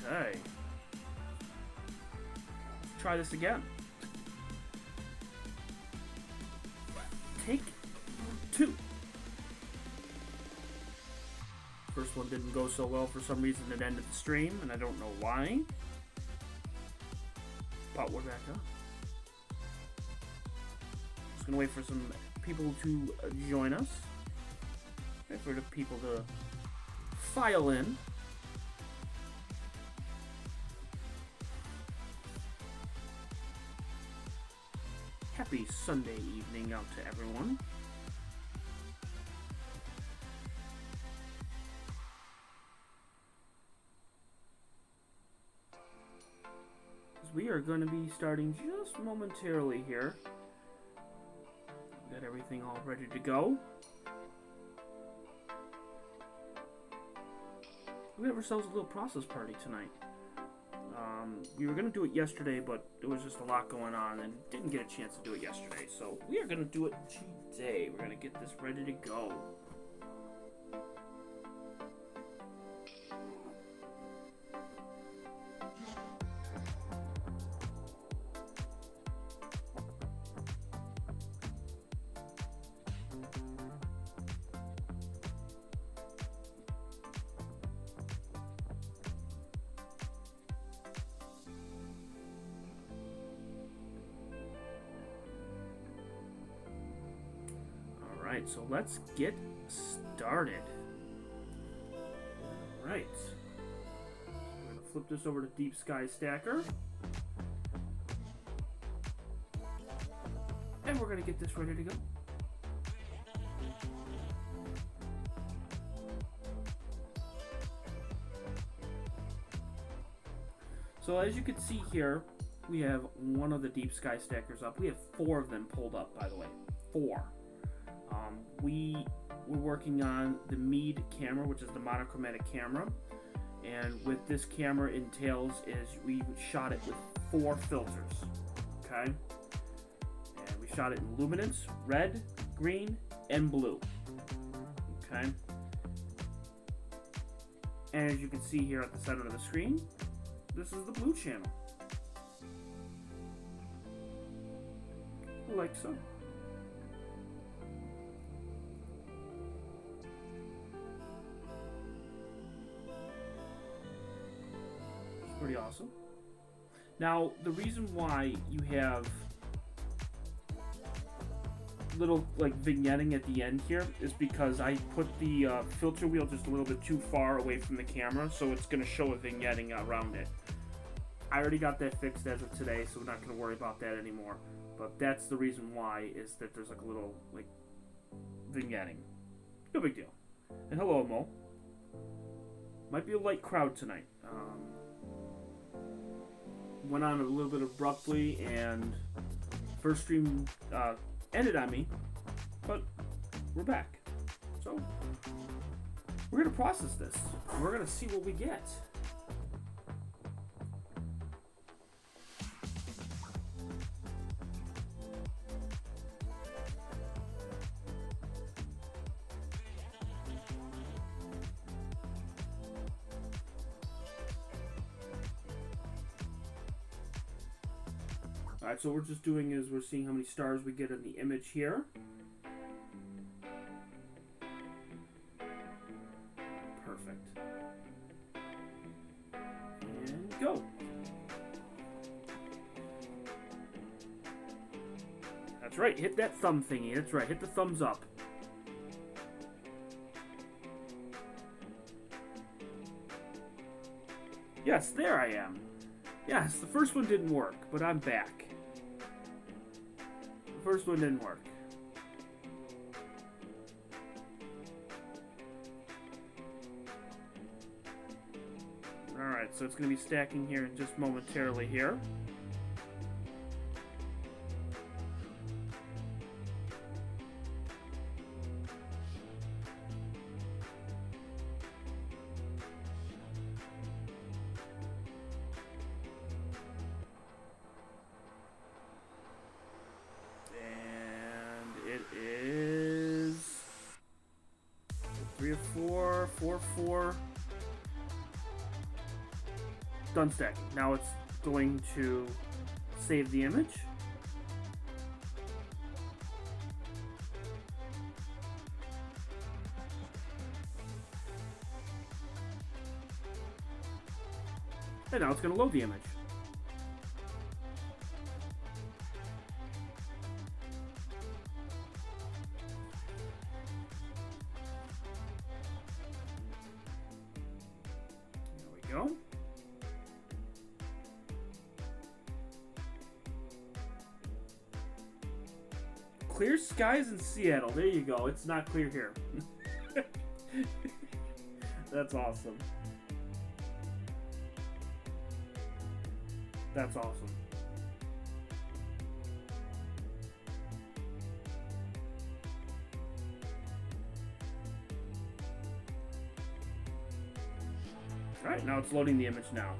Okay. Let's try this again. Take 2. First one didn't go so well for some reason. It ended the stream, and I don't know why. But we're back up. Just gonna wait for some people to join us. Wait for the people to file in. Happy Sunday evening out to everyone. We are going to be starting just momentarily here. Got everything all ready to go. We have ourselves a little process party tonight. We were going to do it yesterday, but there was just a lot going on and didn't get a chance to do it yesterday. So we are going to do it today. We're going to get this ready to go. Alright, so let's get started. Alright. We're going to flip this over to Deep Sky Stacker. And we're going to get this ready to go. So as you can see here, we have one of the Deep Sky Stackers up. We have 4 of them pulled up, by the way. 4. We were working on the Meade camera, which is the monochromatic camera, and what this camera entails is we shot it with 4 filters, okay? And we shot it in luminance, red, green, and blue, okay? And as you can see here at the center of the screen, this is the blue channel, like so. Pretty awesome. Now, the reason why you have little like vignetting at the end here is because I put the filter wheel just a little bit too far away from the camera, so it's going to show a vignetting around it. I already got that fixed as of today, so we're not going to worry about that anymore. But that's the reason why, is that there's like a little like vignetting. No big deal. And hello, Mo. Might be a light crowd tonight. Went on a little bit abruptly, and first stream ended on me, but we're back. So we're gonna process this. We're gonna see what we get. Alright, so what we're just doing is we're seeing how many stars we get in the image here. Perfect. And go. That's right, hit that thumb thingy. That's right, hit the thumbs up. Yes, there I am. Yes, the first one didn't work, but I'm back. The first one didn't work. Alright, so it's going to be stacking here in just momentarily here. It is 3 of 4, 4 of 4. Done stacking. Now it's going to save the image. And now it's going to load the image. There we go. Clear skies in Seattle. There you go. It's not clear here. That's awesome. That's awesome. Alright, now it's loading the image now.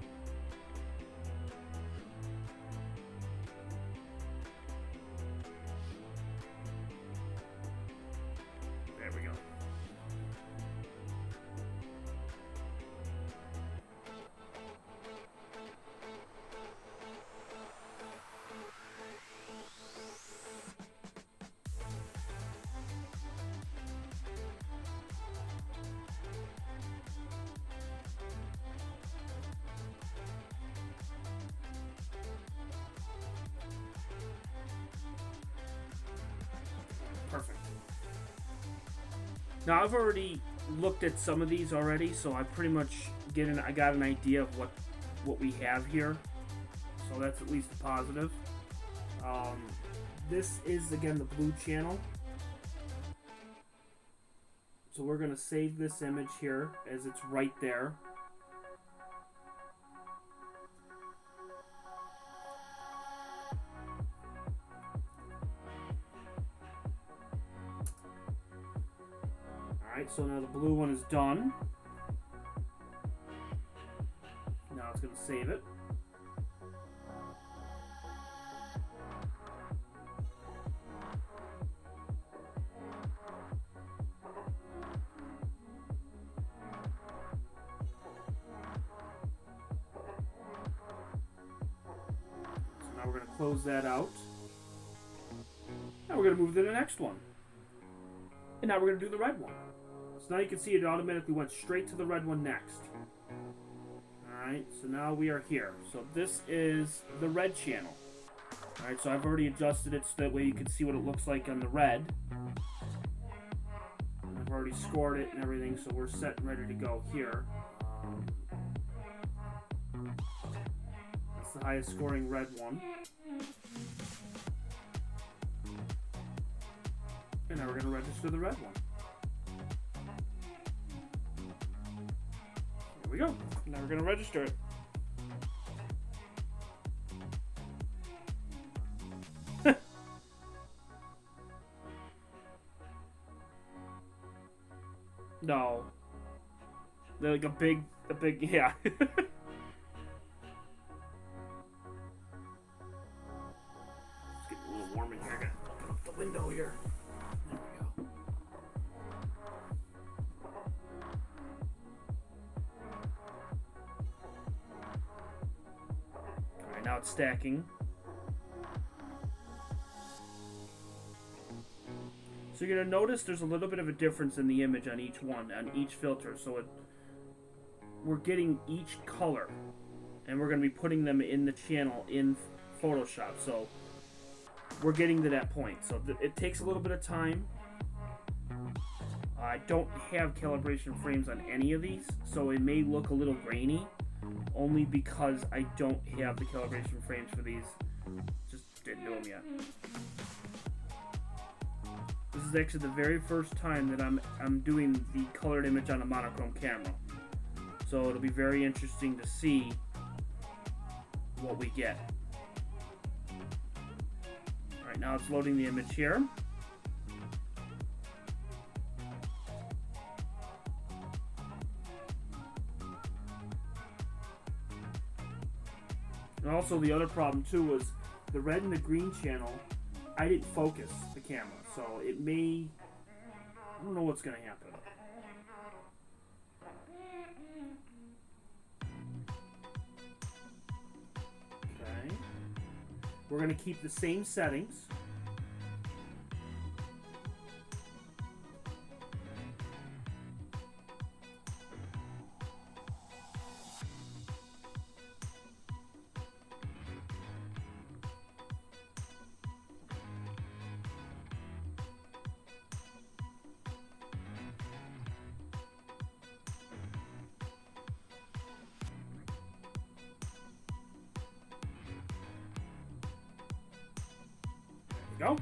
There we go. Perfect. Now I've already looked at some of these already, so I pretty much I got an idea of what we have here. So that's at least a positive. This is again the blue channel. So we're going to save this image here as it's right there. Alright, so now the blue one is done. Now it's going to save it. So now we're going to close that out. Now we're going to move to the next one. And now we're going to do the red one. So now you can see it automatically went straight to the red one next. Alright, so now we are here. So this is the red channel. Alright, so I've already adjusted it so that way you can see what it looks like on the red. I've already scored it and everything, so we're set and ready to go here. That's the highest scoring red one. And now we're going to register the red one. Here we go. Now we're going to register it. No. They're like a big, yeah. It's getting a little warm in here. I gotta open up the window here. There we go. Alright, now it's stacking. So you're going to notice there's a little bit of a difference in the image on each one, on each filter. So we're getting each color, and we're going to be putting them in the channel in Photoshop. So we're getting to that point. So it takes a little bit of time. I don't have calibration frames on any of these, so it may look a little grainy, only because I don't have the calibration frames for these. Just didn't do them yet. This is actually the very first time that I'm doing the colored image on a monochrome camera. So it'll be very interesting to see what we get. Alright, now it's loading the image here. And also the other problem too was the red and the green channel, I didn't focus the camera. So it may, I don't know what's going to happen. We're going to keep the same settings. Go.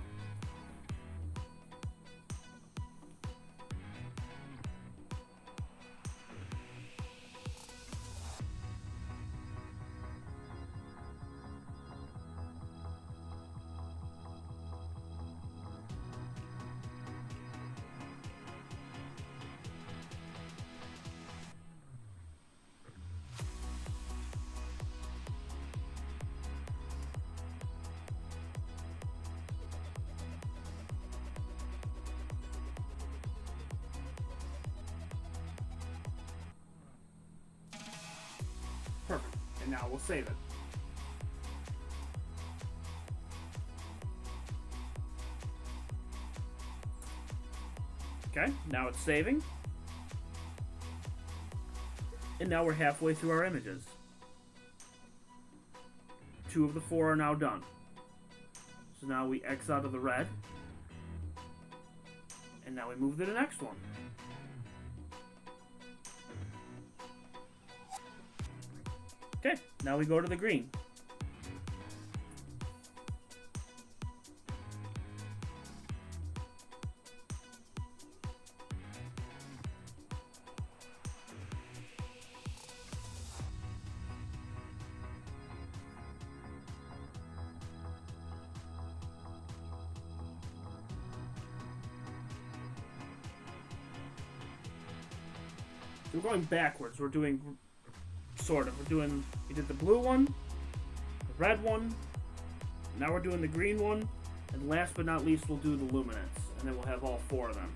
Perfect. And now we'll save it. Okay, now it's saving. And now we're halfway through our images. 2 of the 4 are now done. So now we X out of the red. And now we move to the next one. Okay, now we go to the green. We're going backwards. We're doing sort of. We did the blue one, the red one, now we're doing the green one, and last but not least we'll do the luminance, and then we'll have all 4 of them.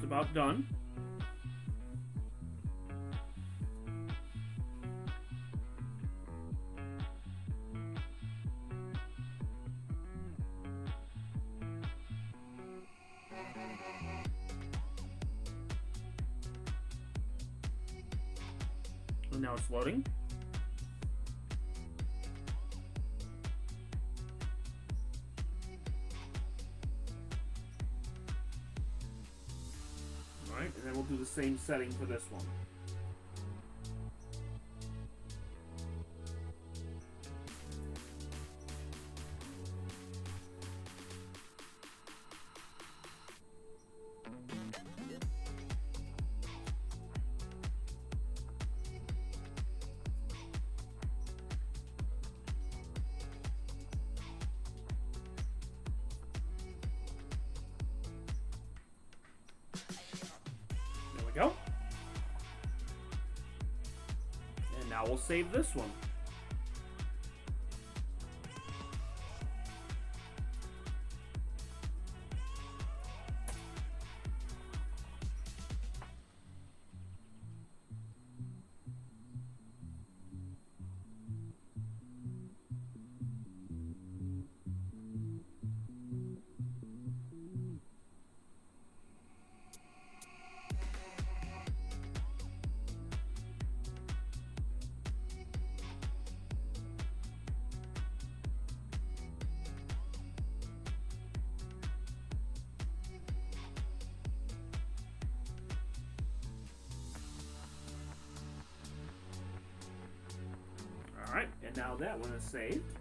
About done. And now it's loading. And then we'll do the same setting for this one. Go. And now we'll save this one. Alright, and now that one is saved.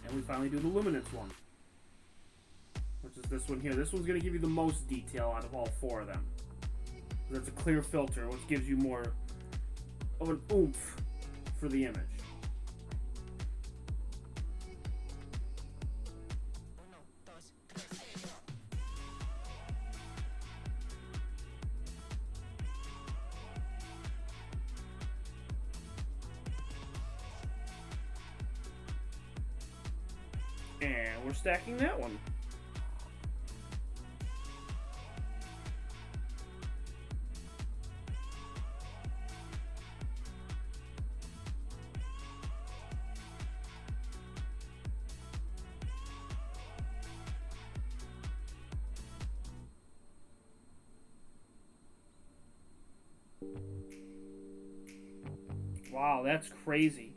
And we finally do the luminance one, which is this one here. This one's going to give you the most detail out of all four of them. That's a clear filter, which gives you more of an oomph for the image. And we're stacking that one. Wow, that's crazy.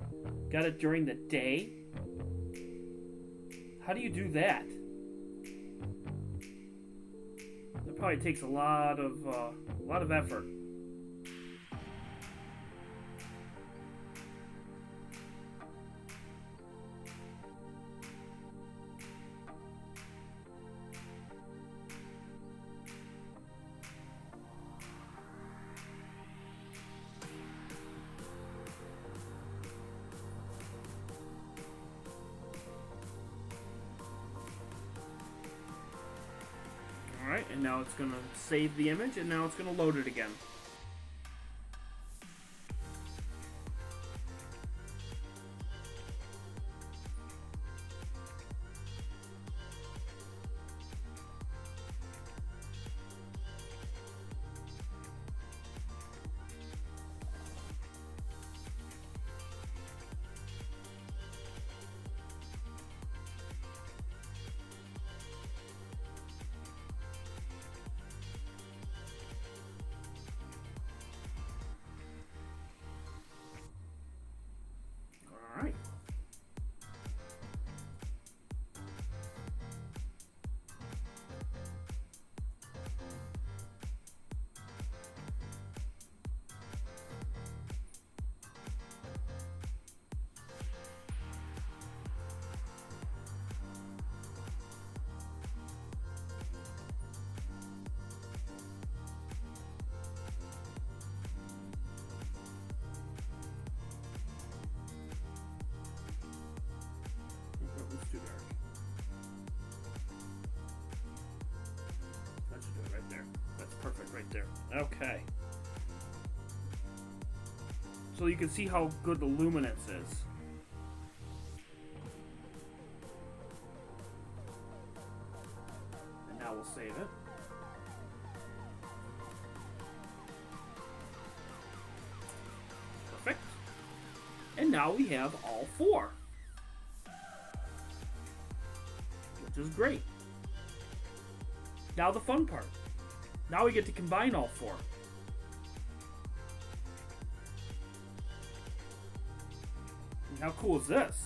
Got it during the day? How do you do that? That probably takes a lot of effort. Alright, and now it's going to save the image, and now it's going to load it again. Alright. It's too dark. That should do it right there. That's perfect right there. Okay. So you can see how good the luminance is. And now we'll save it. Perfect. And now we have all four, which is great. Now the fun part. Now we get to combine all four. And how cool is this?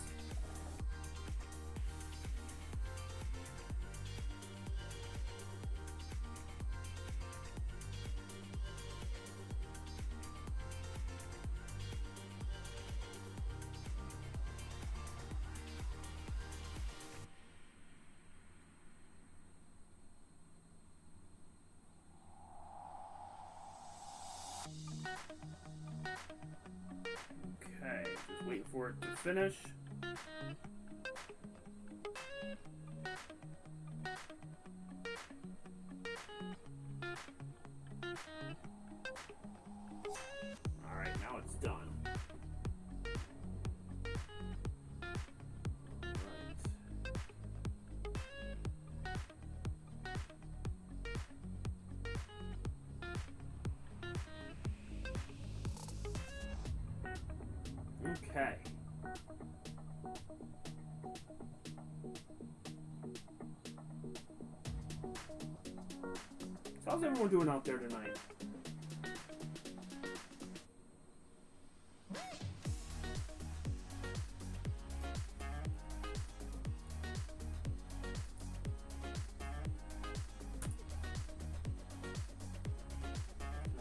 Okay, just waiting for it to finish. Alright, now it's done. Okay. So how's everyone doing out there tonight?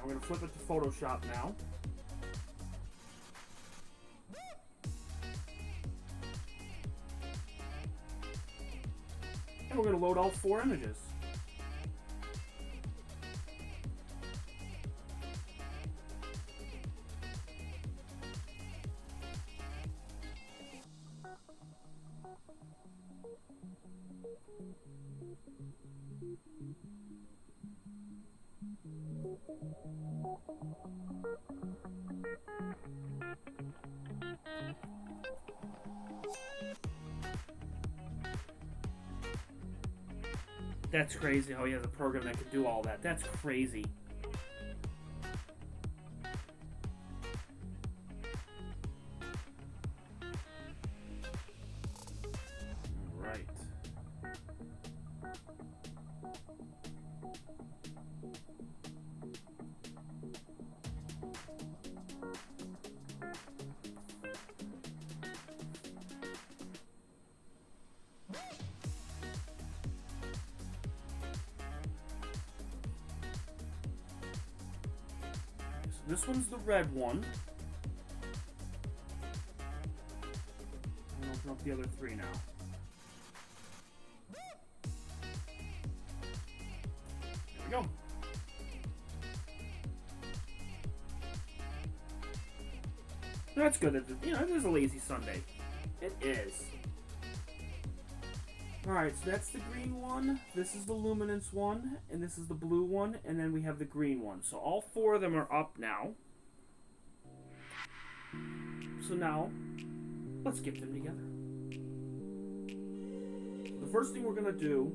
I'm going to flip it to Photoshop now. And we're going to load all 4 images. That's crazy how he has a program that can do all that. That's crazy. Right. This one's the red one. I'm going to open up the other 3 now. There we go. That's good. You know, it is a lazy Sunday. It is. Alright, so that's the green one, this is the luminance one, and this is the blue one, and then we have the green one. So all 4 of them are up now. So now, let's get them together. The first thing we're going to do,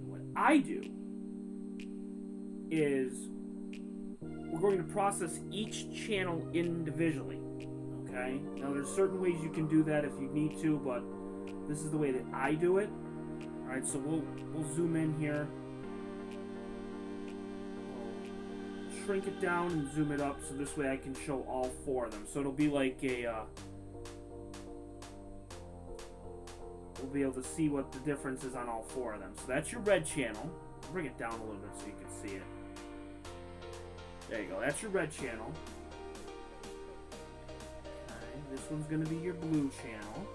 what I do, is we're going to process each channel individually. Okay? Now there's certain ways you can do that if you need to, but this is the way that I do it. Alright, so we'll zoom in here. We'll shrink it down and zoom it up so this way I can show all 4 of them. So it'll be like a we'll be able to see what the difference is on all 4 of them. So that's your red channel. Bring it down a little bit so you can see it. There you go. That's your red channel. This one's going to be your blue channel.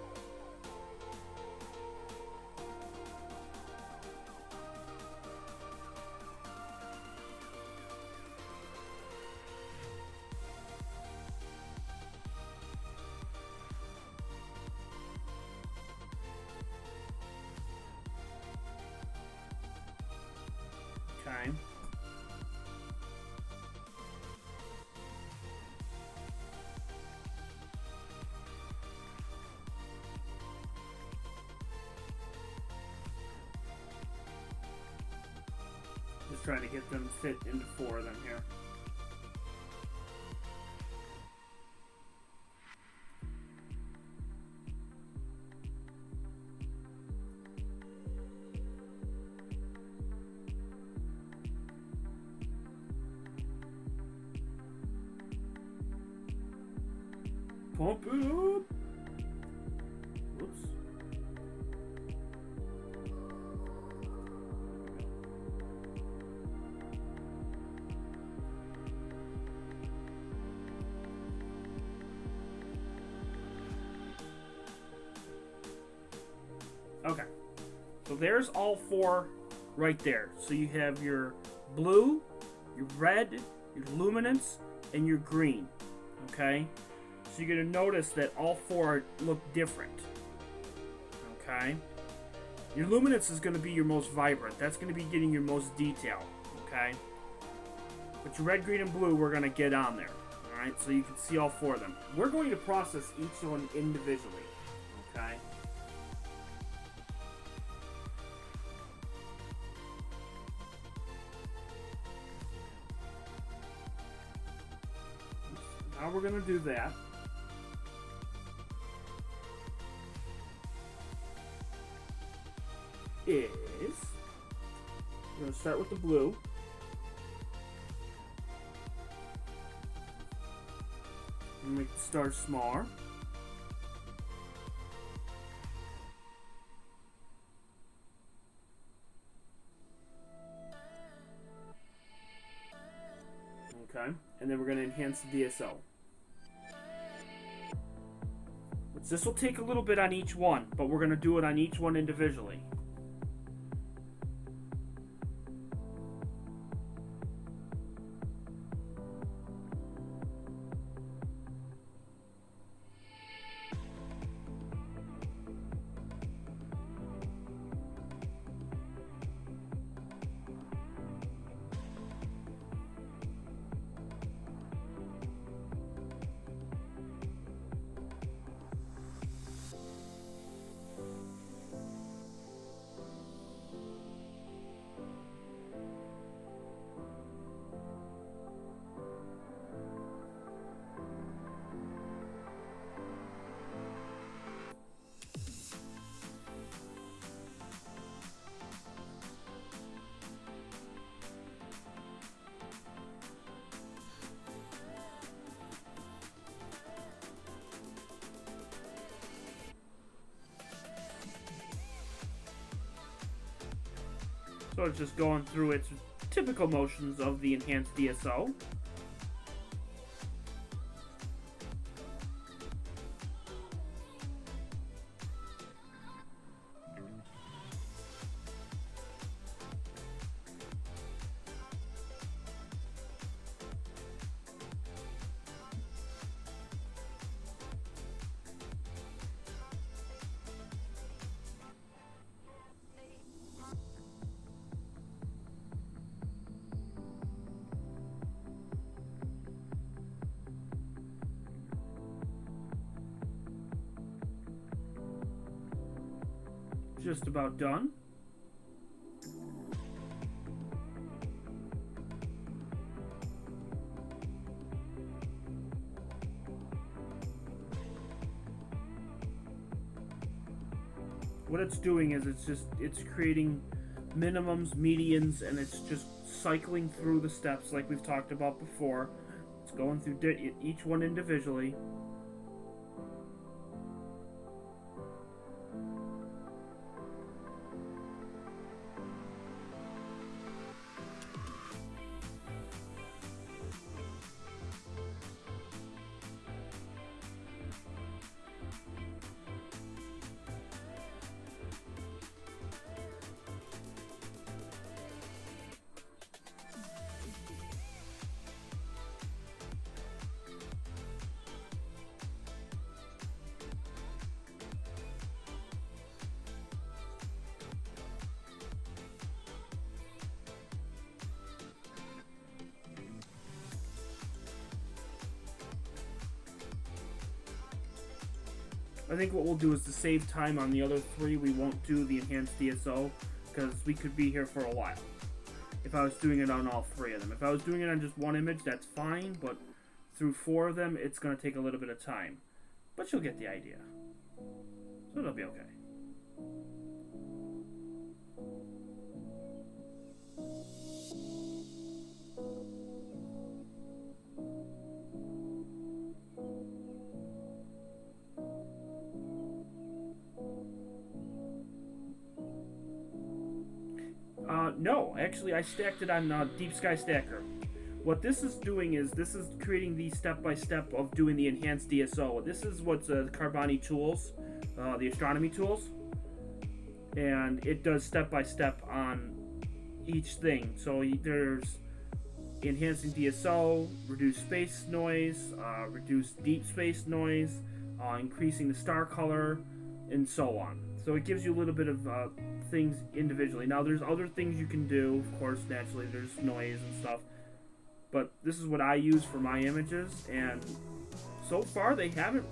Okay. Just trying to get them fit into 4 of them here. Pump it up! Whoops. Okay, so there's all 4 right there. So you have your blue, your red, your luminance, and your green. Okay, so you're going to notice that all 4 look different. Okay, your luminance is going to be your most vibrant. That's going to be getting your most detail. Okay, but your red, green, and blue we're going to get on there. All right, so you can see all 4 of them. We're going to process each one individually. Okay. How we're going to do that is we're going to start with the blue. And make the stars smaller. and then we're going to enhance the DSO. This will take a little bit on each one, but we're going to do it on each one individually. So it's just going through its typical motions of the enhanced DSO. Just about done. What it's doing is it's creating minimums, medians, and it's just cycling through the steps like we've talked about before. It's going through each one individually. I think what we'll do is to save time on the other three, we won't do the enhanced DSO because we could be here for a while if I was doing it on all three of them. If I was doing it on just one image, that's fine, but through four of them, it's going to take a little bit of time. But you'll get the idea. So it'll be okay. No, actually I stacked it on Deep Sky Stacker. What this is doing is this is creating the step-by-step of doing the enhanced DSO. This is what's the Carboni tools, the astronomy tools, and it does step-by-step on each thing. So there's enhancing DSO, reduce space noise, reduce deep space noise, increasing the star color, and so on. So it gives you a little bit of things individually. Now there's other things you can do, of course, naturally there's noise and stuff, but this is what I use for my images, and so far they haven't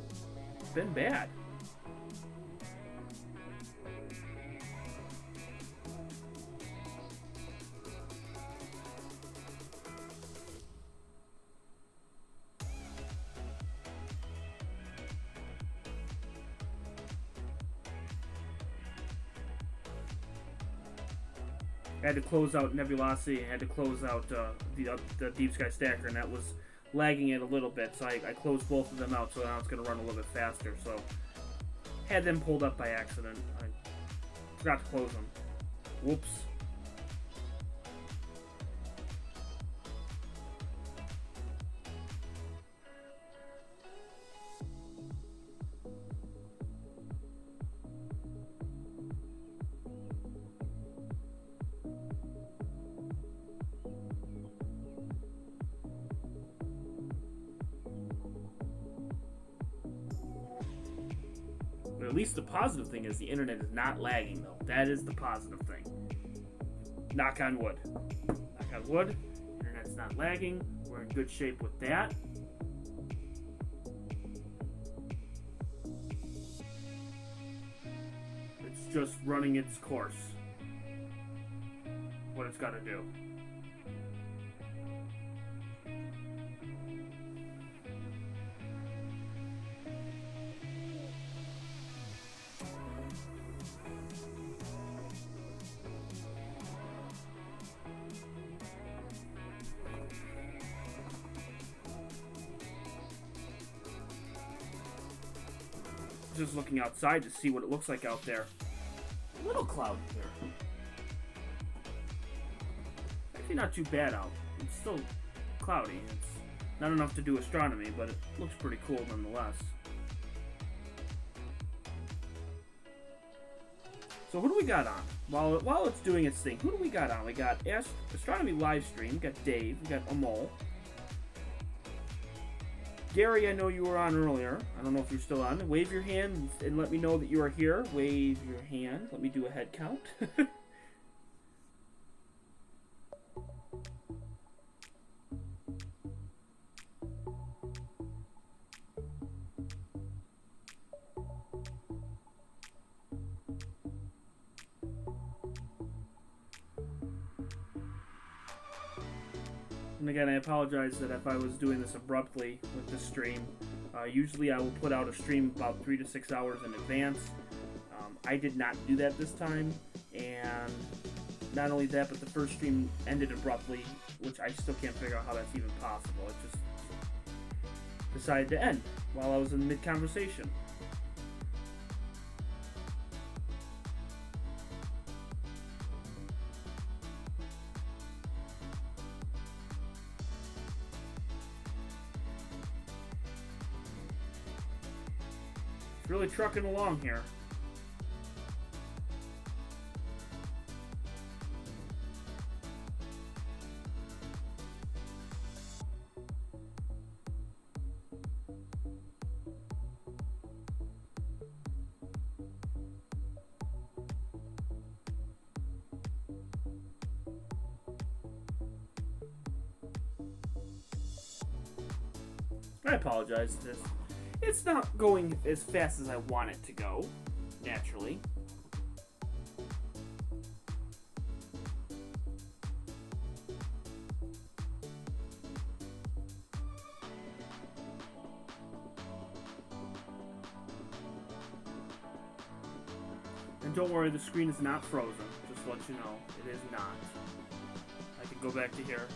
been bad. I had to close out Nebulosity and had to close out the Deep Sky Stacker, and that was lagging it a little bit, so I closed both of them out, so now it's going to run a little bit faster. So had them pulled up by accident. I forgot to close them. Whoops. At least the positive thing is the internet is not lagging, though. That is the positive thing. Knock on wood. Knock on wood. Internet's not lagging. We're in good shape with that. It's just running its course. What it's got to do. Just looking outside to see what it looks like out there. A little cloudy here. Actually not too bad out. It's still cloudy. It's not enough to do astronomy, but it looks pretty cool nonetheless. So who do we got on? While it's doing its thing, who do we got on? We got Astronomy Livestream, we got Dave, we got Amol. Gary, I know you were on earlier. I don't know if you're still on. Wave your hand and let me know that you are here. Wave your hand. Let me do a head count. And again, I apologize that if I was doing this abruptly with this stream. Usually I will put out a stream about 3 to 6 hours in advance. I did not do that this time, and not only that, but the first stream ended abruptly, which I still can't figure out how that's even possible. It just decided to end while I was in mid-conversation. Really trucking along here. I apologize. It's not going as fast as I want it to go, naturally. And don't worry, the screen is not frozen. Just to let you know, it is not. I can go back to here.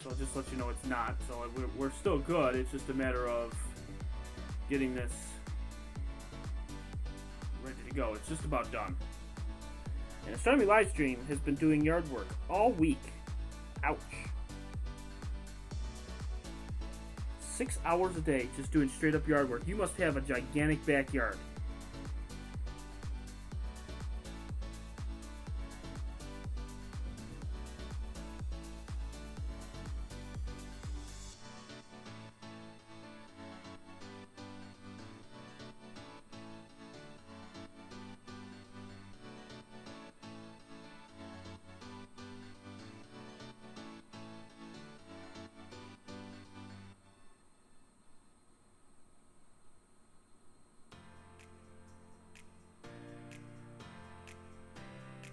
So I'll just let you know it's not. So we're still good. It's just a matter of getting this ready to go. It's just about done. And Astronomy Livestream has been doing yard work all week. Ouch. 6 hours a day just doing straight up yard work. You must have a gigantic backyard.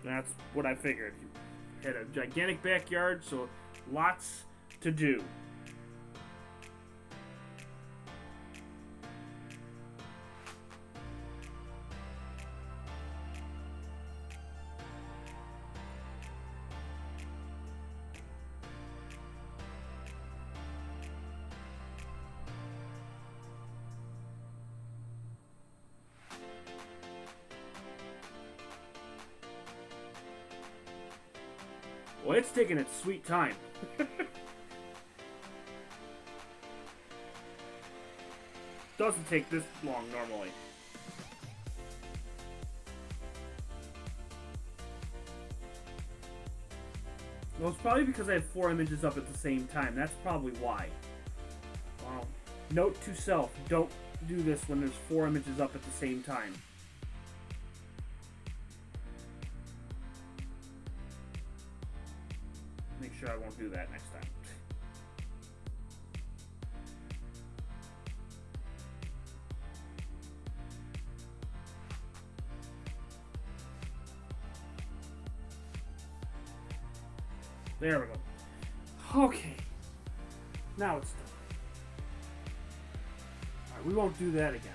That's what I figured. You had a gigantic backyard, so lots to do. Well, it's taking its sweet time. Doesn't take this long normally. Well, it's probably because I had 4 images up at the same time. That's probably why. Note to self, don't do this when there's 4 images up at the same time. Make sure I won't do that next time. There we go. Okay. Now it's done. Alright, we won't do that again.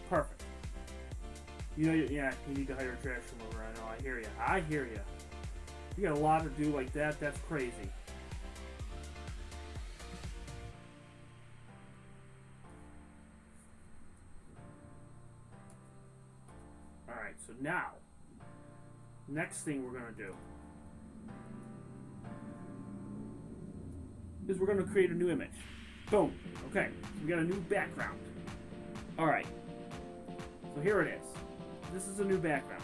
Perfect. You know, yeah, you need to hire a trash remover. I know. I hear you. I hear you. You got a lot to do like that. That's crazy. All right. So now, next thing we're gonna do is we're gonna create a new image. Boom. Okay. We got a new background. All right. So here it is. This is a new background.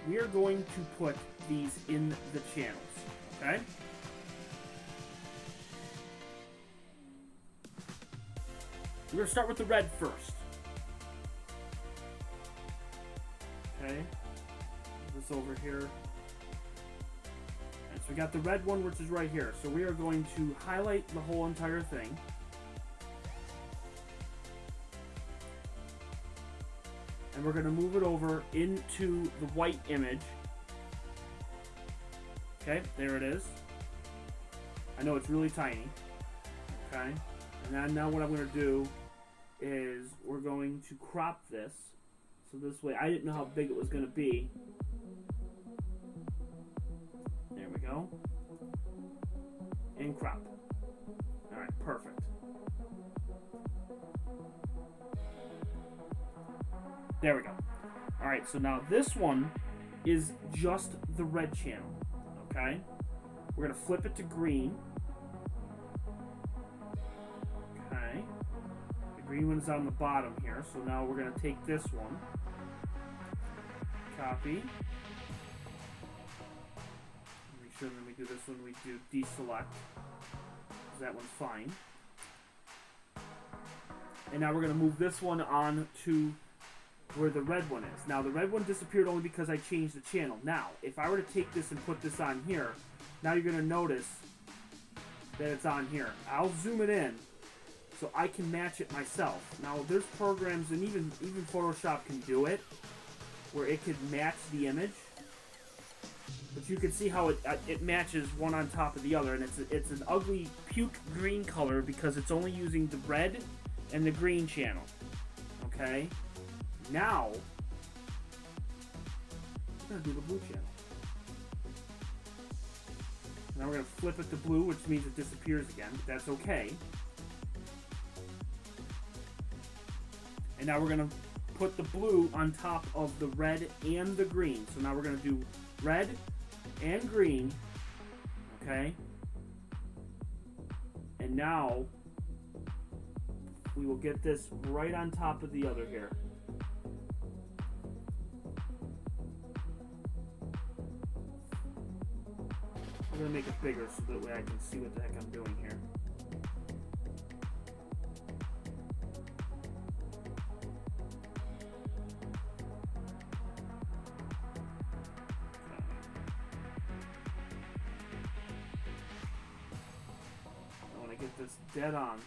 We are going to put these in the channels, okay? We're going to start with the red first. Okay. Put this over here. And so we got the red one, which is right here. So we are going to highlight the whole entire thing. And we're going to move it over into the white image. Okay, there it is. I know it's really tiny. Okay, and then now what I'm going to do is we're going to crop this. So this way, I didn't know how big it was going to be. There we go. And crop. Alright, perfect. There we go. Alright, so now this one is just the red channel. Okay? We're going to flip it to green. Okay. The green one's on the bottom here, so now we're going to take this one. Copy. Make sure when we do this one, we do deselect. Because that one's fine. And now we're going to move this one on to where the red one is. Now, the red one disappeared only because I changed the channel. Now, if I were to take this and put this on here, now you're going to notice that it's on here. I'll zoom it in so I can match it myself. Now, there's programs, and even Photoshop can do it, where it could match the image. But you can see how it matches one on top of the other, and it's an ugly puke green color because it's only using the red and the green channel. Okay? Now, we're going to do the blue channel. Now we're going to flip it to blue, which means it disappears again, but that's okay. And now we're going to put the blue on top of the red and the green. So now we're going to do red and green, okay? And now, we will get this right on top of the other here. I'm going to make it bigger so that way I can see what the heck I'm doing here. I want to get this dead on.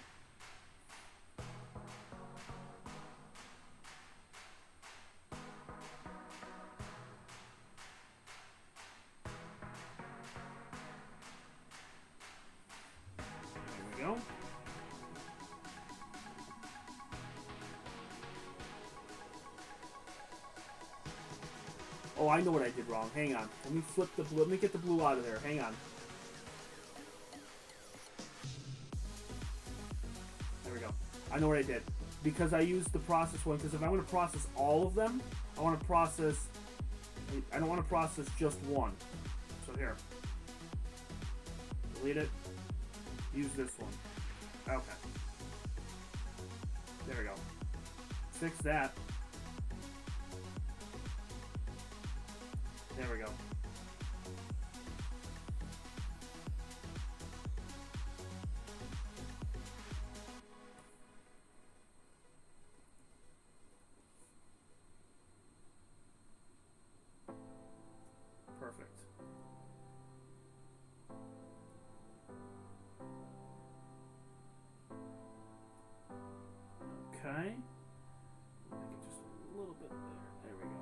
Oh, I know what I did wrong. Hang on. Let me flip the blue. Let me get the blue out of there. Hang on. There we go. I know what I did. Because I used the process one. Because if I want to process all of them, I want to process I don't want to process just one. So here. Delete it. Use this one. Okay. There we go. Fix that. There we go. Perfect. Okay. Make it just a little bit there. There we go.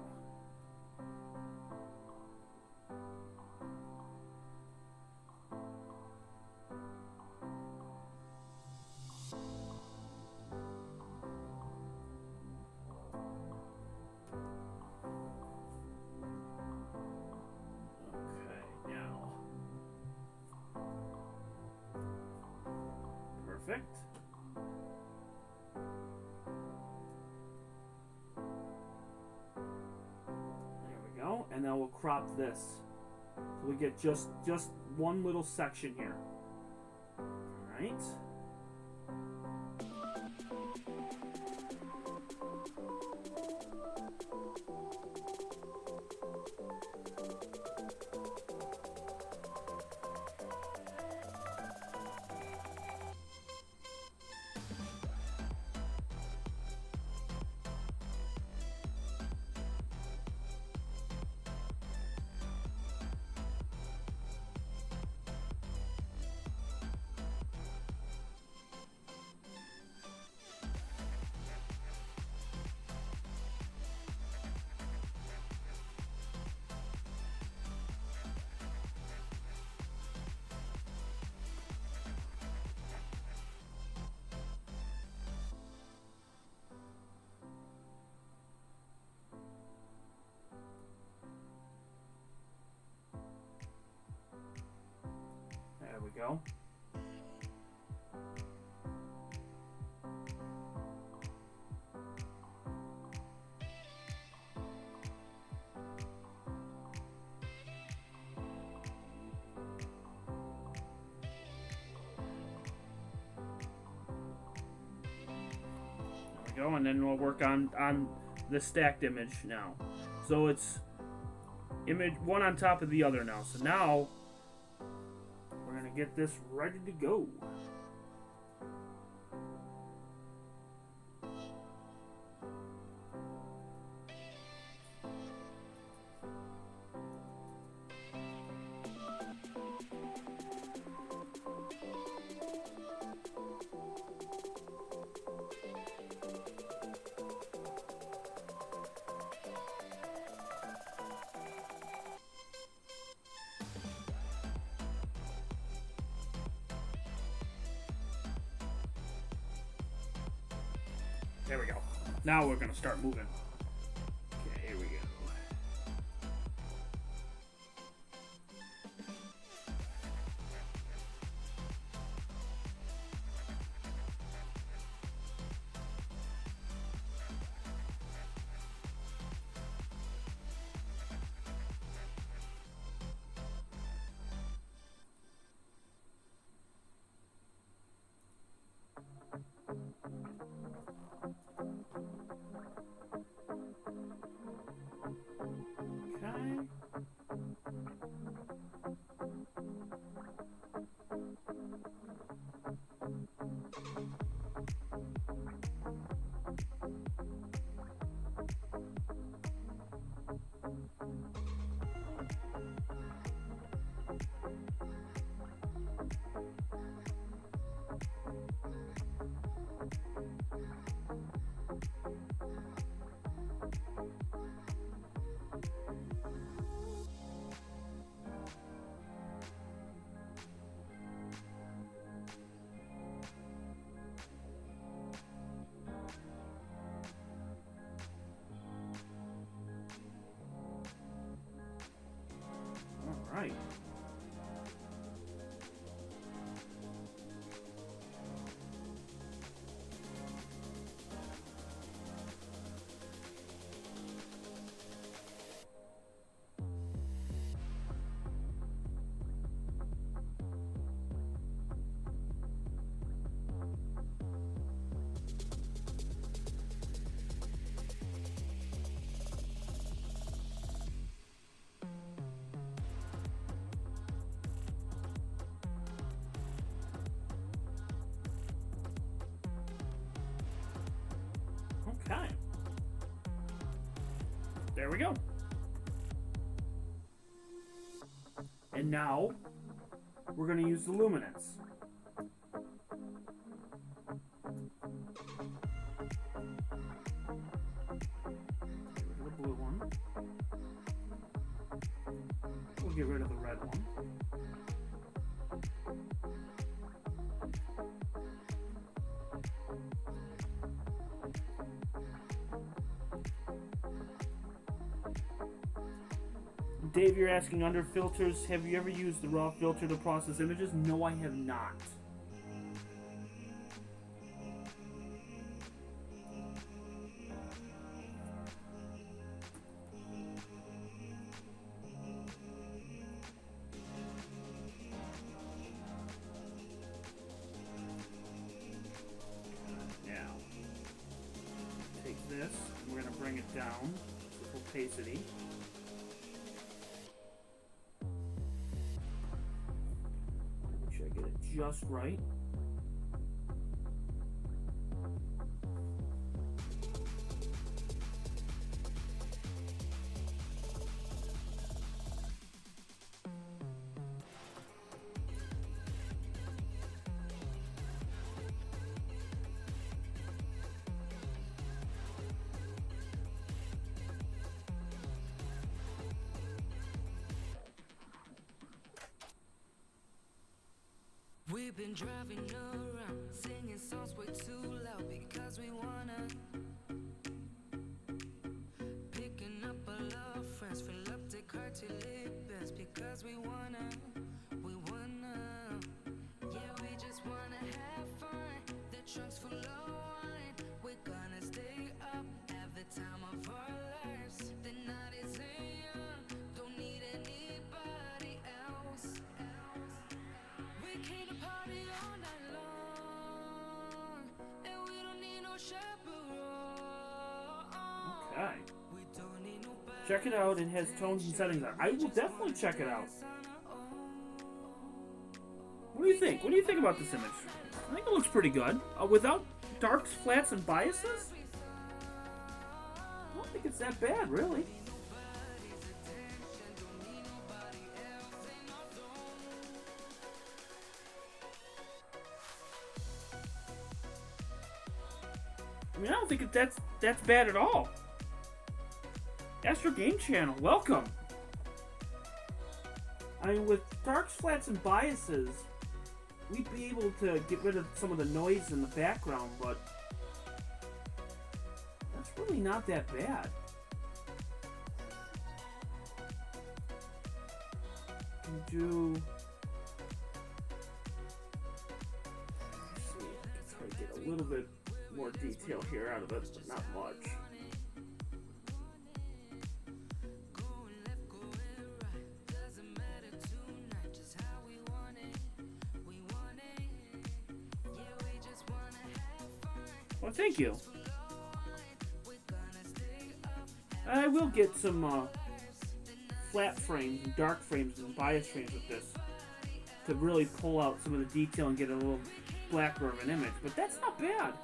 Okay, now. Perfect. And now we'll crop this. So we get just one little section here. Alright. There we go. There we go, and then we'll work on the stacked image now. So it's image one on top of the other now. So now we're going to get this ready to go. There we go. Now we're going to start moving. Okay, here we go. There we go. And now, we're going to use the luminance. Get rid of the blue one. We'll get rid of the red one. Dave, you're asking, under filters, have you ever used the raw filter to process images? No, I have not. Now, take this, and we're going to bring it down to opacity. Just right. We've been driving around, singing songs way too loud because we wanna. Picking up all our friends, fill up the car till it bends because we wanna. Yeah, we just wanna have fun. The trunk's full of wine. We're gonna stay up, have the time of our lives. The night is young, don't need anybody else. We came to party all night long, and we don't need no chaperone. Okay. Check it out. It has tones and settings on. I will definitely check it out. What do you think? What do you think about this image? I think it looks pretty good. Without darks, flats, and biases? I don't think it's that bad, really. I mean, I don't think that's bad at all. Astro Game Channel, welcome. I mean, with darks, flats, and biases, we'd be able to get rid of some of the noise in the background, but that's really not that bad. Let's see, I can try to get a little bit more detail here out of it, but not much. Well, thank you. I will get some flat frames and dark frames and bias frames with this to really pull out some of the detail and get a little blacker of an image, but that's not bad.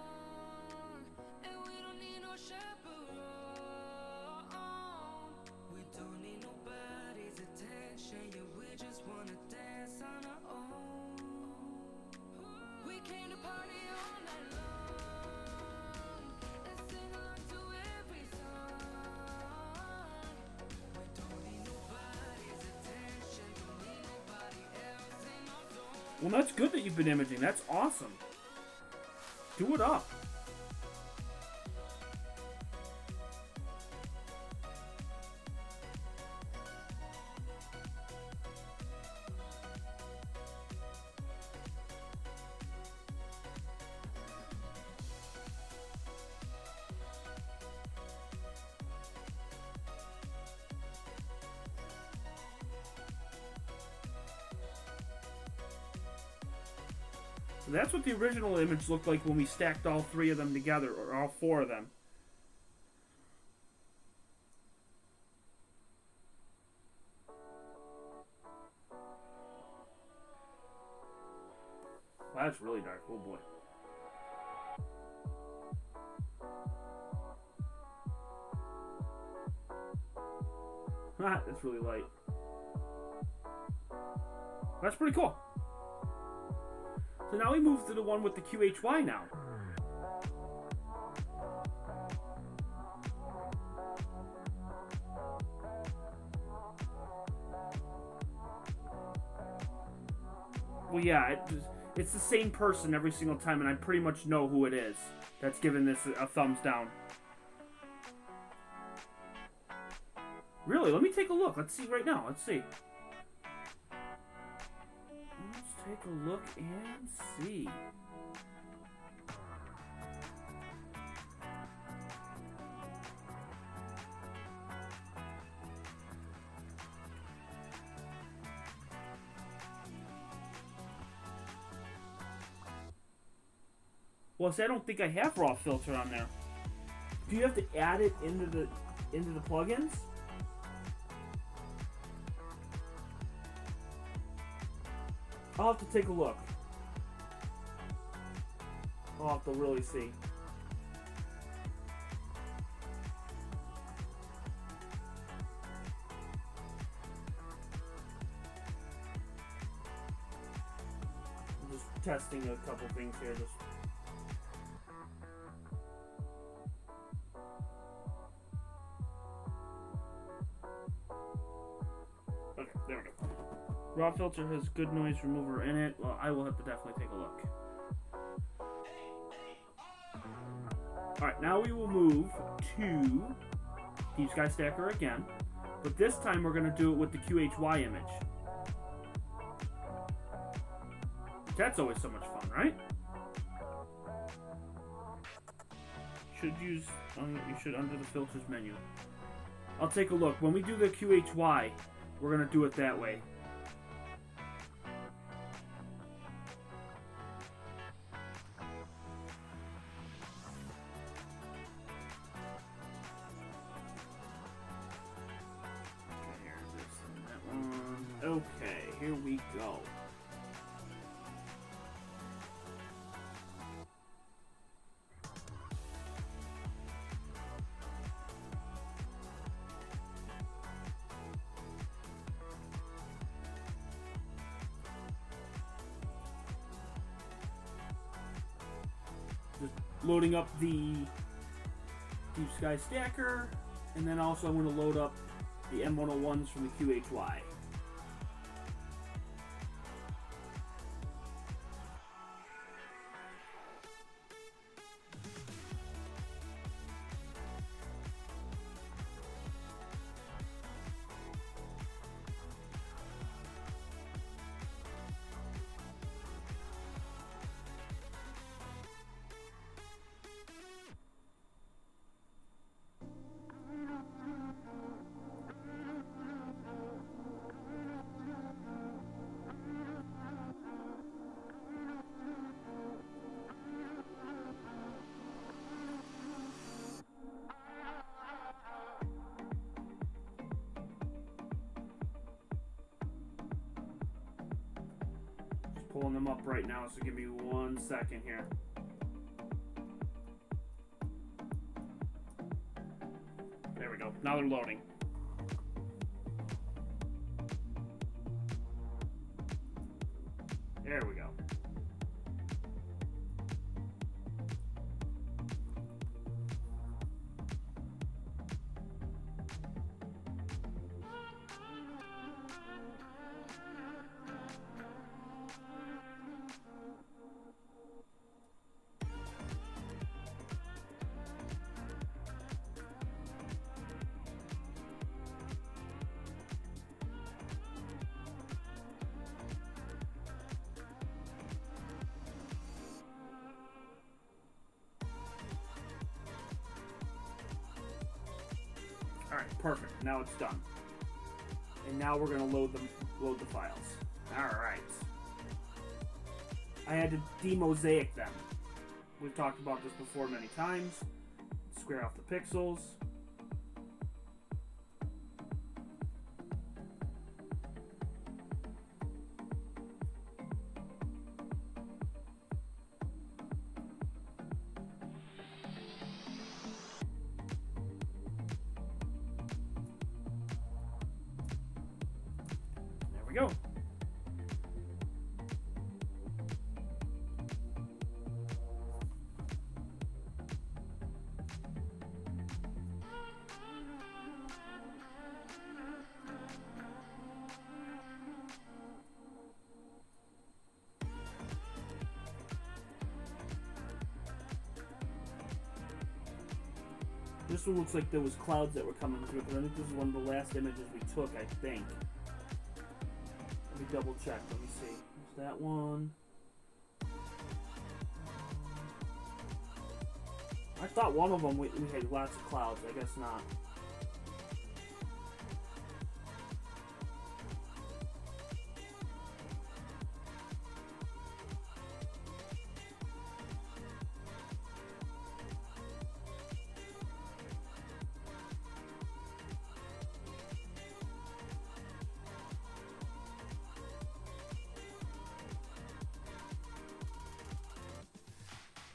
Well, that's good that you've been imaging. That's awesome. Do it up. So that's what the original image looked like when we stacked all three of them together, or all four of them. Wow, that's really dark. Oh boy. That's really light. That's pretty cool. So now we move to the one with the QHY now. Well, yeah, it's the same person every single time, and I pretty much know who it is that's giving this a thumbs down. Really? Let me take a look. Let's see right now. Let's see. Let's take a look and see. Well, see, I don't think I have raw filter on there. Do you have to add it into the plugins? I'll have to take a look. I'll have to really see. I'm just testing a couple things here. Okay, there we go. Raw filter has good noise remover in it. Well, I will have to definitely take a look. Alright, now we will move to Deep Sky Stacker again. But this time we're going to do it with the QHY image. That's always so much fun, right? You should under the filters menu. I'll take a look. When we do the QHY, we're going to do it that way. Okay, here we go. Just loading up the Deep Sky Stacker, and then also I'm going to load up the M101s from the QHY. Pulling them up right now, so give me 1 second here. There we go. Now they're loading. There we go. Alright, perfect. Now it's done. And now we're going to load the files. Alright. I had to demosaic them. We've talked about this before many times. Square off the pixels. we go. This one looks like there was clouds that were coming through, because I think this is one of the last images we took, I think. Let me double check. Let me see. Is that one? I thought one of them we had lots of clouds. I guess not.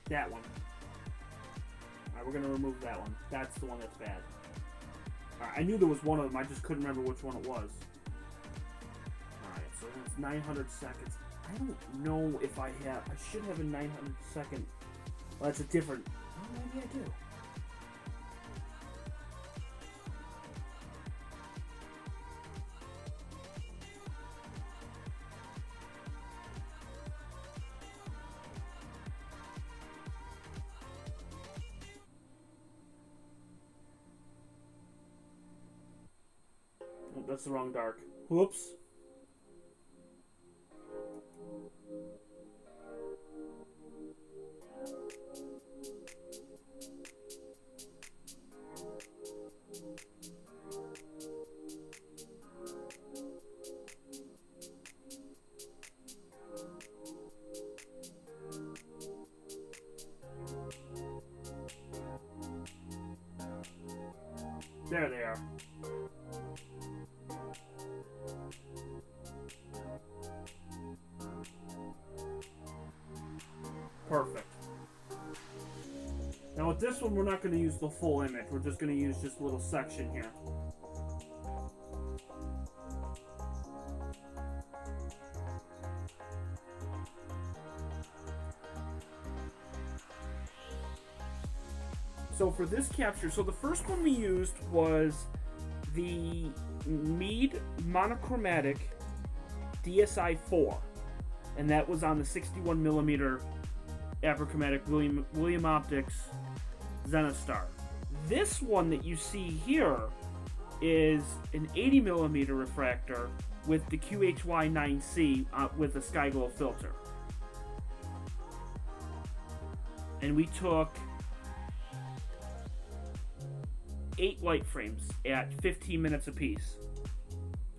That one. Alright, we're gonna remove that one. That's the one that's bad. Alright, I knew there was one of them, I just couldn't remember which one it was. Alright, so it's 900 seconds. I don't know if I have... I should have a 900 second... Well, that's a different... Oh, maybe I do. That's the wrong dark. Whoops. There they are. Perfect. Now with this one, we're not going to use the full image. We're just going to use just a little section here. So for this capture, so the first one we used was the Meade monochromatic DSI 4, and that was on the 61mm apochromatic William Optics Zenithstar. This one that you see here is an 80mm refractor with the QHY9C with a Skyglow filter. And we took 8 light frames at 15 minutes apiece.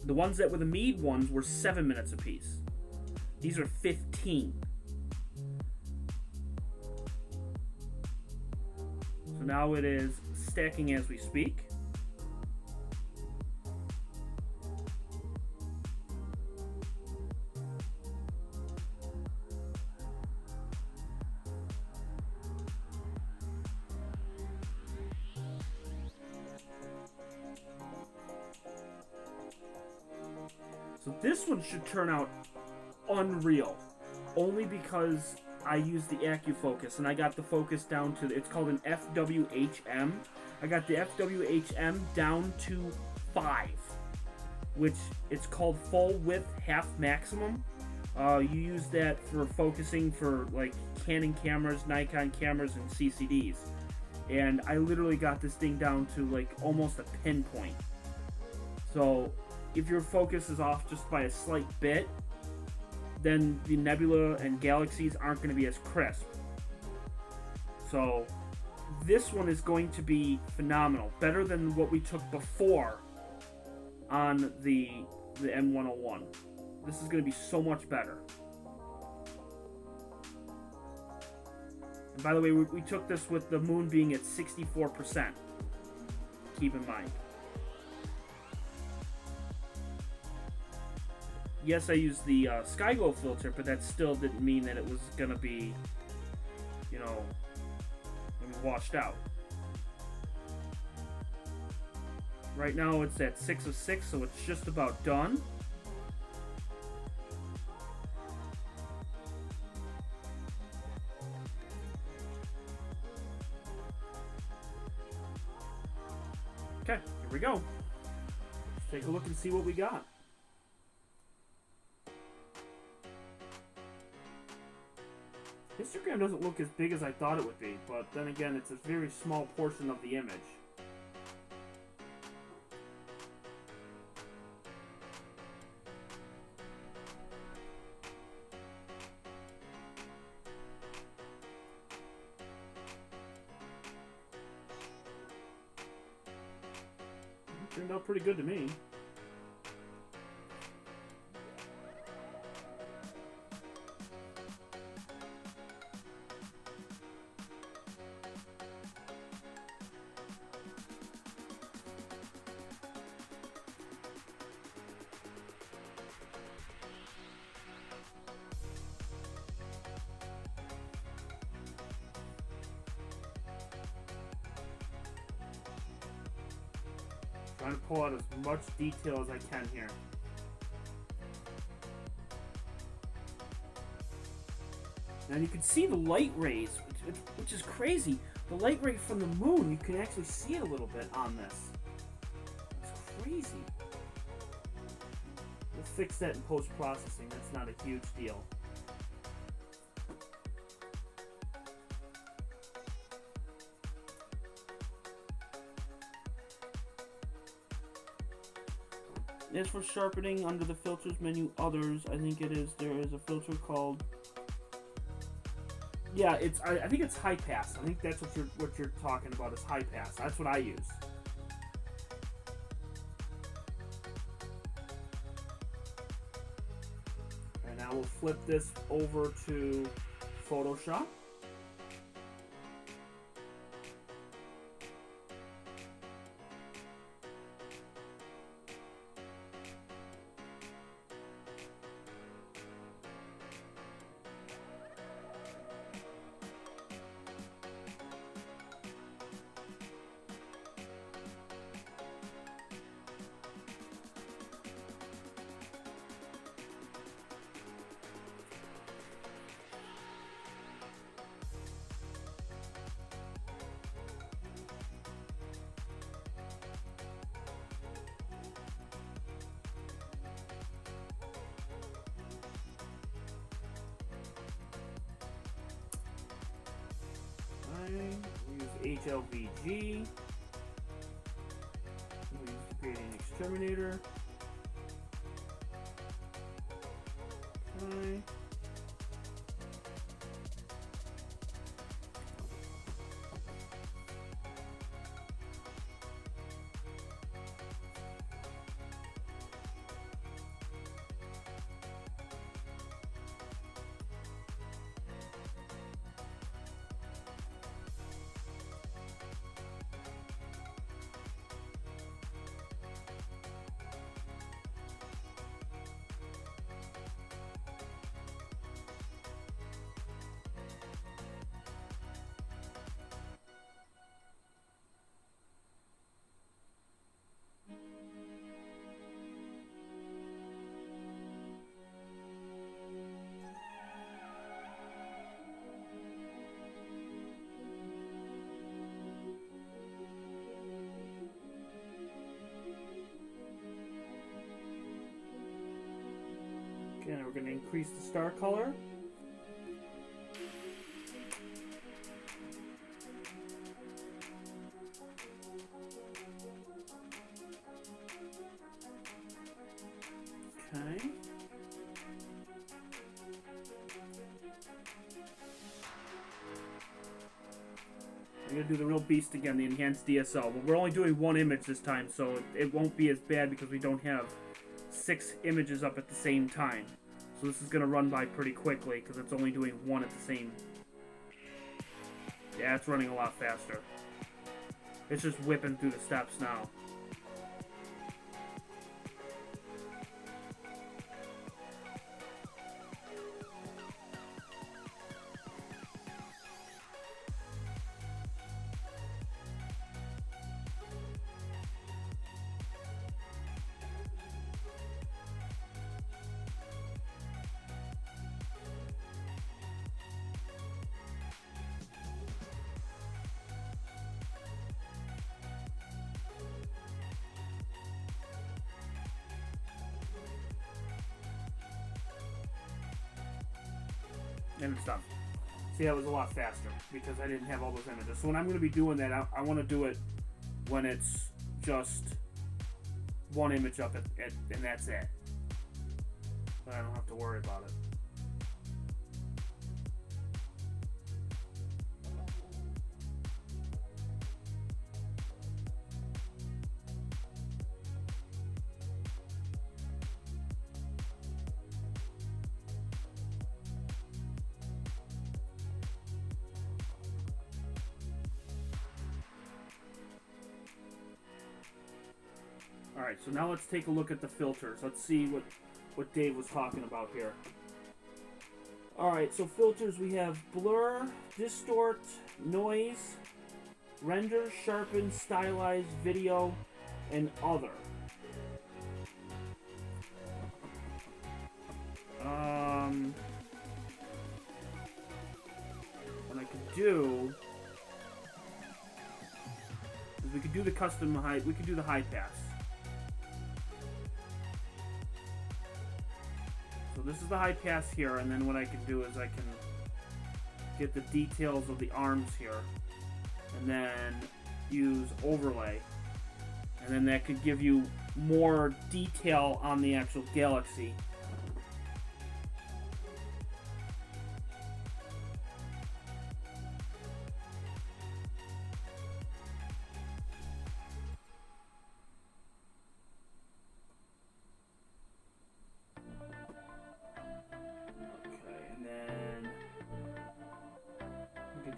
The ones that were the Meade ones were 7 minutes apiece. These are 15. So now it is stacking as we speak. So this one should turn out unreal, only because I used the AccuFocus and I got the focus down to, it's called an FWHM. I got the FWHM down to 5, which it's called full width half maximum. You use that for focusing for like Canon cameras, Nikon cameras, and CCDs. And I literally got this thing down to like almost a pinpoint. So if your focus is off just by a slight bit, then the nebula and galaxies aren't going to be as crisp. So this one is going to be phenomenal, better than what we took before on the M101. This is going to be so much better. And by the way, we took this with the moon being at 64%. Keep in mind. Yes, I used the Skyglow filter, but that still didn't mean that it was going to be, you know, washed out. Right now it's at 6 of 6, so it's just about done. take a look and see what we got. Histogram doesn't look as big as I thought it would be, but then again, it's a very small portion of the image. It turned out pretty good to me. Trying to pull out as much detail as I can here. Now you can see the light rays, which is crazy. The light ray from the moon, you can actually see it a little bit on this. It's crazy. We'll fix that in post-processing. That's not a huge deal. As for sharpening, under the filters menu, others, I think there is a filter called, yeah, I think it's high pass. I think that's what you're talking about is high pass. That's what I use. And now we'll flip this over to Photoshop. We use HLVG. We use the gradient exterminator. Okay. And we're going to increase the star color. Okay. I'm going to do the real beast again, the enhanced DSL. But we're only doing one image this time, so it won't be as bad because we don't have 6 images up at the same time. So this is going to run by pretty quickly because it's only doing one at the same. Yeah, it's running a lot faster. It's just whipping through the steps now. And it's done. See, that was a lot faster because I didn't have all those images. So when I'm going to be doing that, I want to do it when it's just one image up and that's it. But I don't have to worry about it. Alright, so now let's take a look at the filters. Let's see what Dave was talking about here. Alright, so filters, we have blur, distort, noise, render, sharpen, stylize, video, and other. What I could do is we could do the custom high, we could do the high pass. So this is the high pass here, and then what I can do is I can get the details of the arms here, and then use overlay, and then that could give you more detail on the actual galaxy.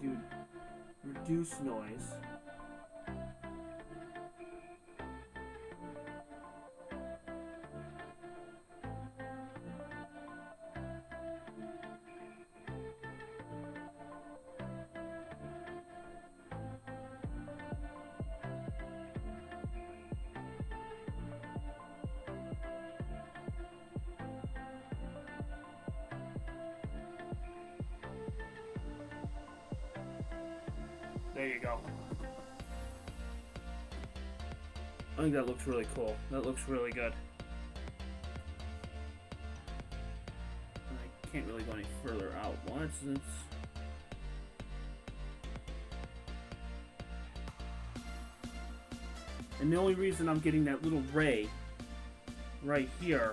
Do reduce noise. There you go. I think that looks really cool. That looks really good. I can't really go any further out. Once it's and the only reason I'm getting that little ray right here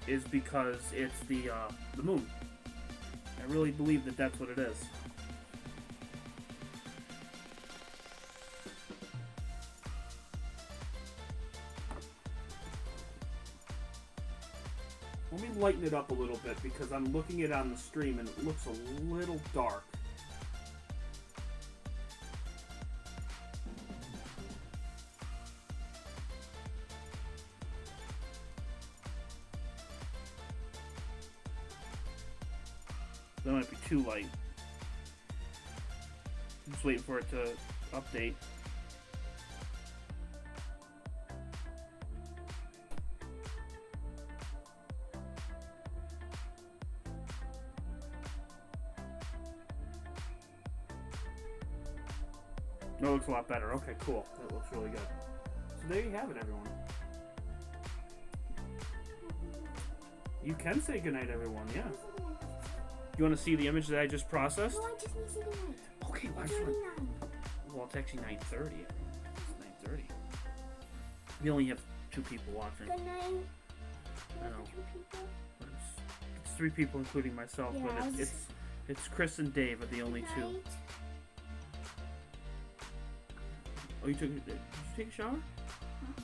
is because it's the moon. I really believe that that's what it is. Let me lighten it up a little bit because I'm looking at it on the stream and it looks a little dark. That might be too light. I'm just waiting for it to update. No, it looks a lot better. Okay, cool. That looks really good. So there you have it, everyone. You can say goodnight, everyone, yeah. You want to see the image that I just processed? No, I just need to say goodnight. Okay, well, well, it's actually 9:30. It's 9:30. We only have 2 people watching. Good night. I know. 2 people. It's 3 people, including myself, Yeah, but it's Chris and Dave are the only 2. Night. Oh, did you take a shower? Huh?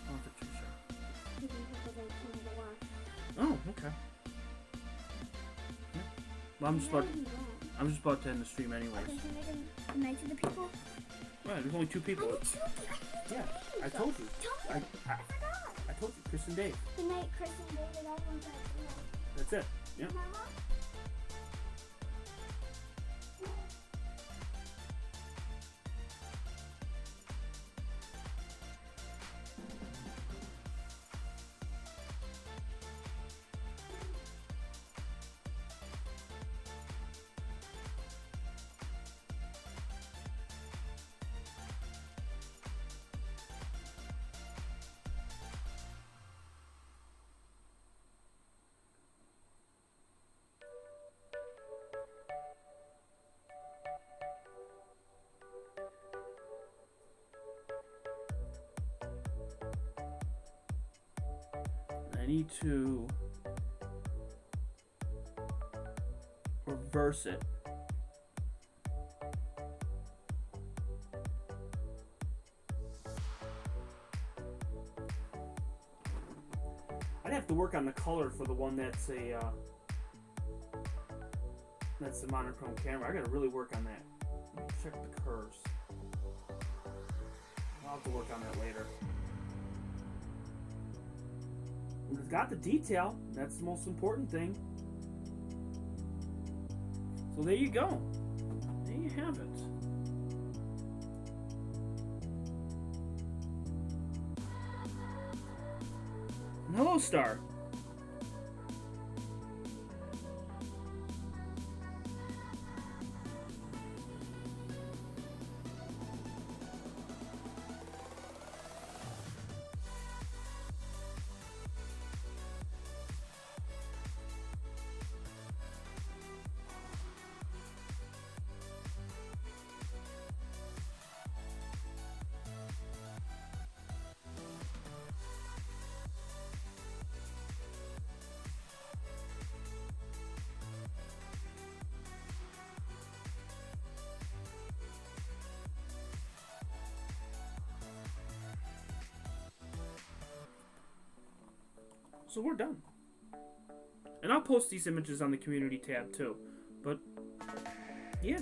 Oh, I took a shower. Oh, okay. Yeah. Well, I'm just about to end the stream anyways. Okay, can I say goodnight to the people? Right, there's only 2 people. Yeah, I told you. Tell me. I forgot. I told you, Chris and Dave. Good night, Chris and David. Everyone's like, That's it. Yeah. Mama? I need to reverse it. I'd have to work on the color for the one that's a that's the monochrome camera. I gotta really work on that. Let me check the curves. I'll have to work on that later. It's got the detail. That's the most important thing. So there you go. There you have it. And hello, Star. So we're done. And I'll post these images on the community tab too. But, yeah.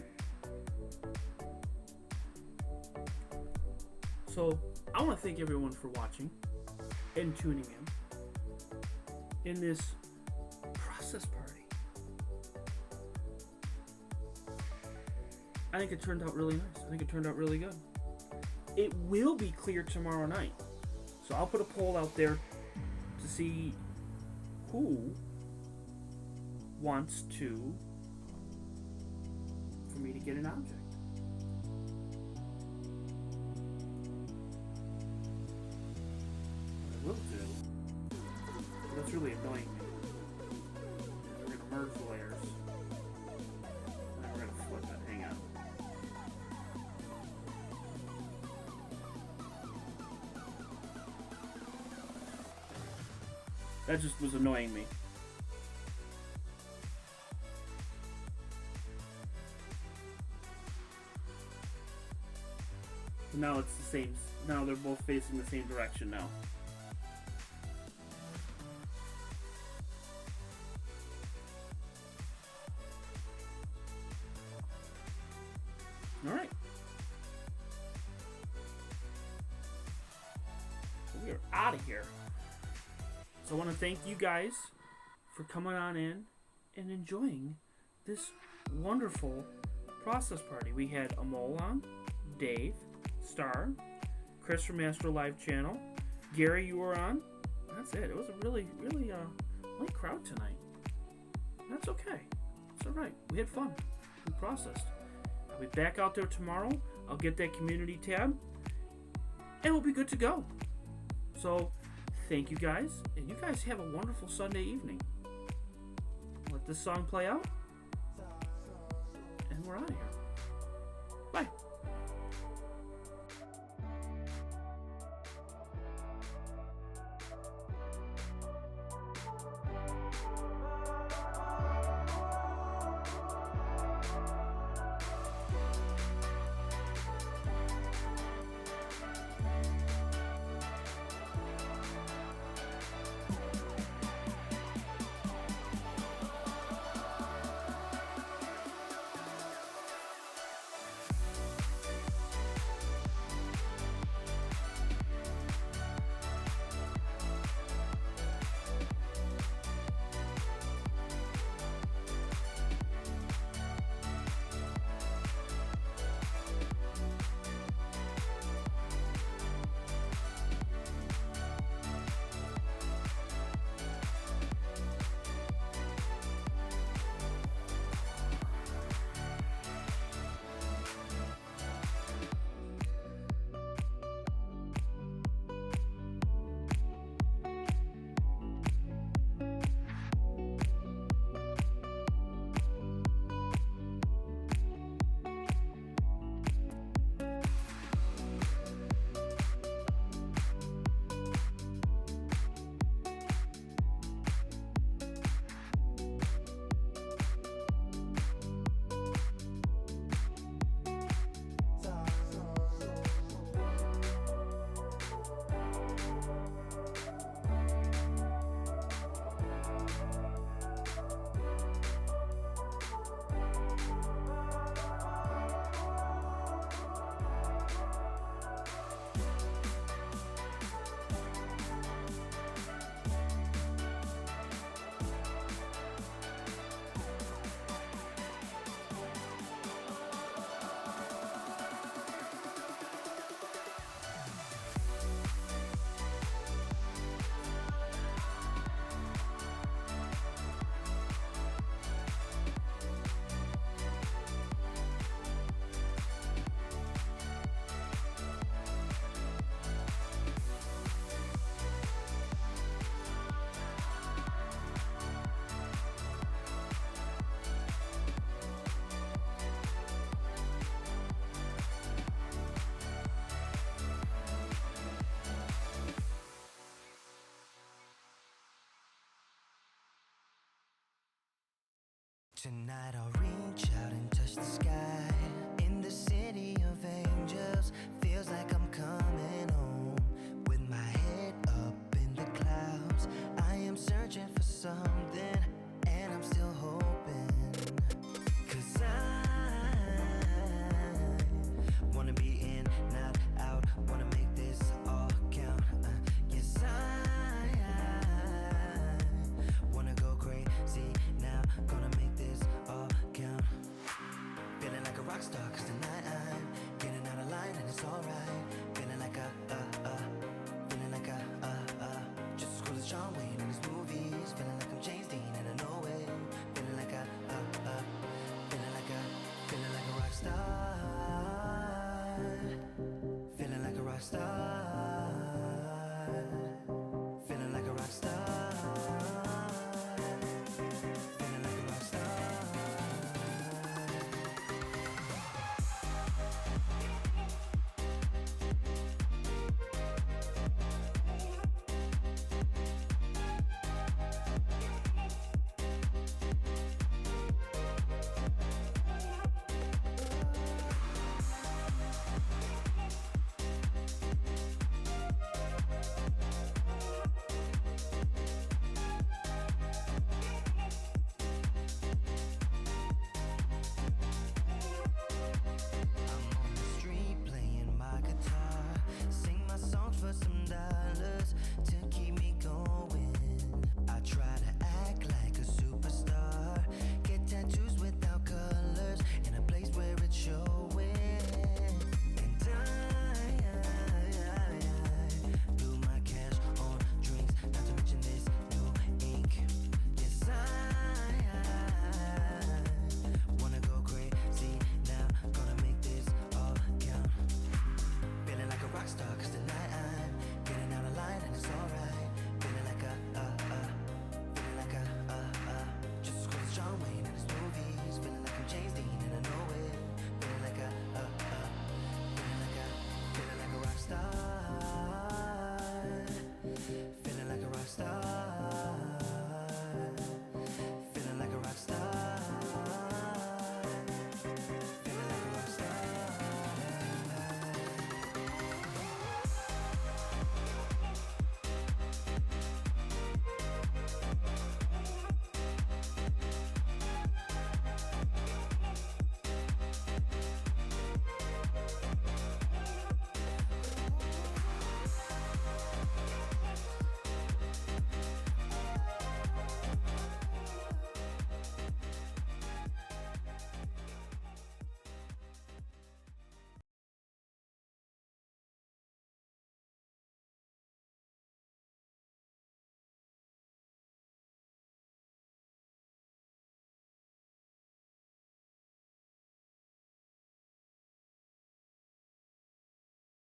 So, I want to thank everyone for watching and tuning in this process party. I think it turned out really nice. I think it turned out really good. It will be clear tomorrow night. So I'll put a poll out there to see who wants for me to get an object. What I will do, that's really annoying me, is we're going to merge the layers, and then we're going to flip it. Hang on. That just was annoying me. Now it's the same. Now they're both facing the same direction now. All right. We are out of here. So I want to thank you guys for coming on in and enjoying this wonderful process party. We had Amol on, Dave, Star, Chris from Astro Live Channel, Gary, you were on. That's it. It was a really, really light crowd tonight. That's okay. It's all right. We had fun. We processed. I'll be back out there tomorrow. I'll get that community tab, and we'll be good to go. So, thank you guys, and you guys have a wonderful Sunday evening. Let this song play out, and we're out of here. Bye. Tonight I'll reach out and touch the sky. In the city of angels, feels like I'm coming home. With my head up in the clouds, I am searching for something, and I'm still hoping. 'Cause I wanna be in, not out, wanna make this all count. Yes, I wanna go crazy now, gonna make this all count. Feeling like a rock star, 'cause tonight I'm getting out of line and it's alright. Feeling like a, feeling like a, just as cool as John